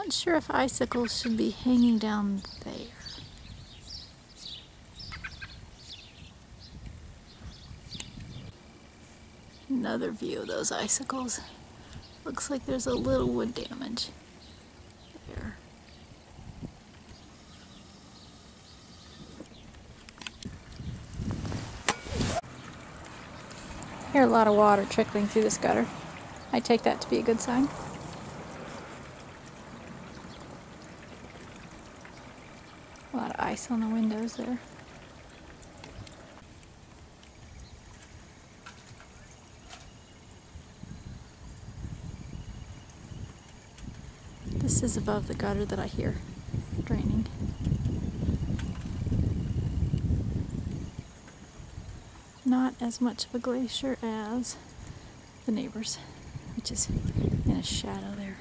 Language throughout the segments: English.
Not sure if icicles should be hanging down there. Another view of those icicles. Looks like there's a little wood damage there. I hear a lot of water trickling through this gutter. I take that to be a good sign. A lot of ice on the windows there. This is above the gutter that I hear draining. Not as much of a glacier as the neighbor's, which is in a shadow there.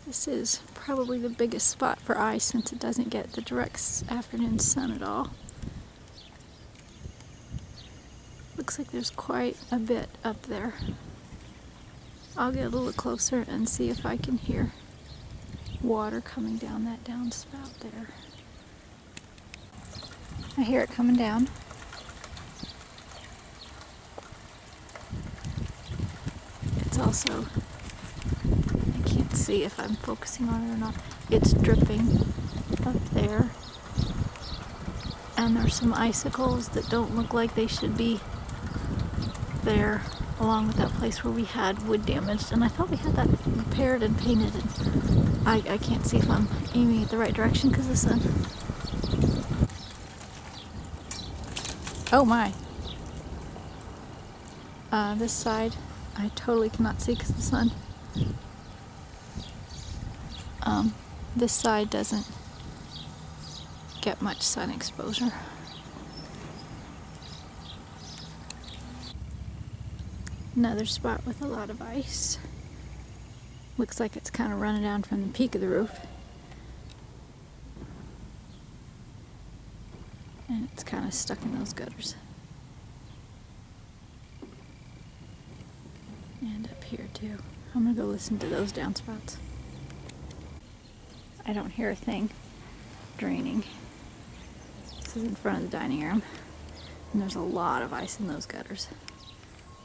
This is probably the biggest spot for ice since it doesn't get the direct afternoon sun at all. Looks like there's quite a bit up there. I'll get a little closer and see if I can hear water coming down that downspout there. I hear it coming down. It's also, I can't see if I'm focusing on it or not, it's dripping up there. And there's some icicles that don't look like they should be there, along with that place where we had wood damaged. And I thought we had that repaired and painted. And I can't see if I'm aiming it the right direction because of the sun. Oh my. This side I totally cannot see because of the sun. This side doesn't get much sun exposure. Another spot with a lot of ice. Looks like it's kind of running down from the peak of the roof. And it's kind of stuck in those gutters. And up here too. I'm gonna go listen to those downspouts. I don't hear a thing draining. This is in front of the dining room. And there's a lot of ice in those gutters.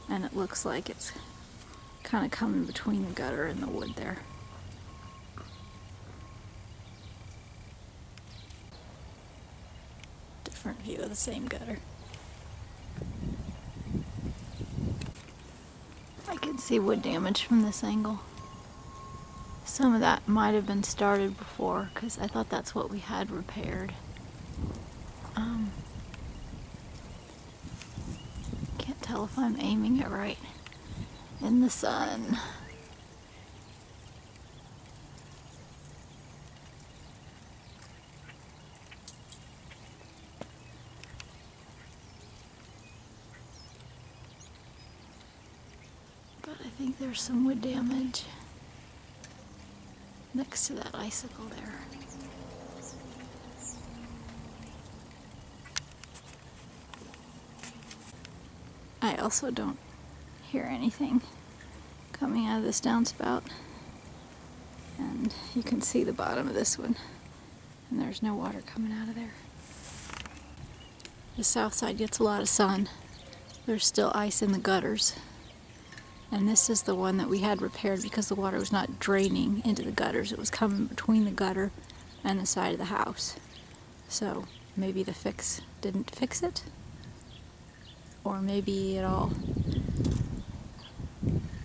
And it looks like it's kind of coming between the gutter and the wood there. Different view of the same gutter. I can see wood damage from this angle. Some of that might have been started before because I thought that's what we had repaired. Can't tell if I'm aiming it right in the sun. But I think there's some wood damage next to that icicle there. I also don't hear anything coming out of this downspout. And you can see the bottom of this one. And there's no water coming out of there. The south side gets a lot of sun. There's still ice in the gutters. And this is the one that we had repaired because the water was not draining into the gutters. It was coming between the gutter and the side of the house. So maybe the fix didn't fix it. Or maybe it all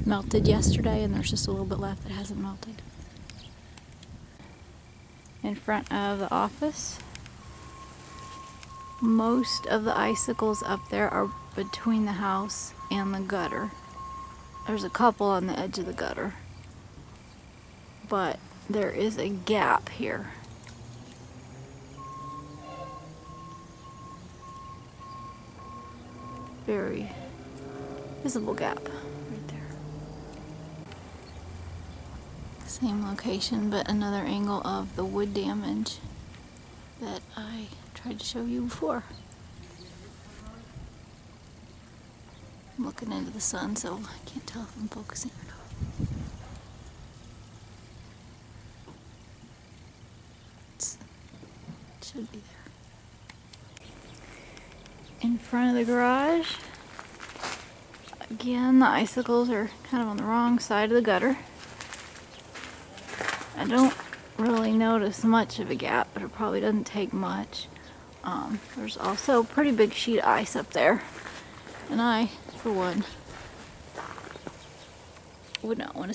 melted yesterday and there's just a little bit left that hasn't melted. In front of the office, most of the icicles up there are between the house and the gutter. There's a couple on the edge of the gutter, but there is a gap here. Very visible gap right there. Same location, but another angle of the wood damage that I tried to show you before. I'm looking into the sun, so I can't tell if I'm focusing or not. should be there. In front of the garage, again, the icicles are kind of on the wrong side of the gutter. I don't really notice much of a gap, but it probably doesn't take much. There's also a pretty big sheet of ice up there, and I, for one, would not want to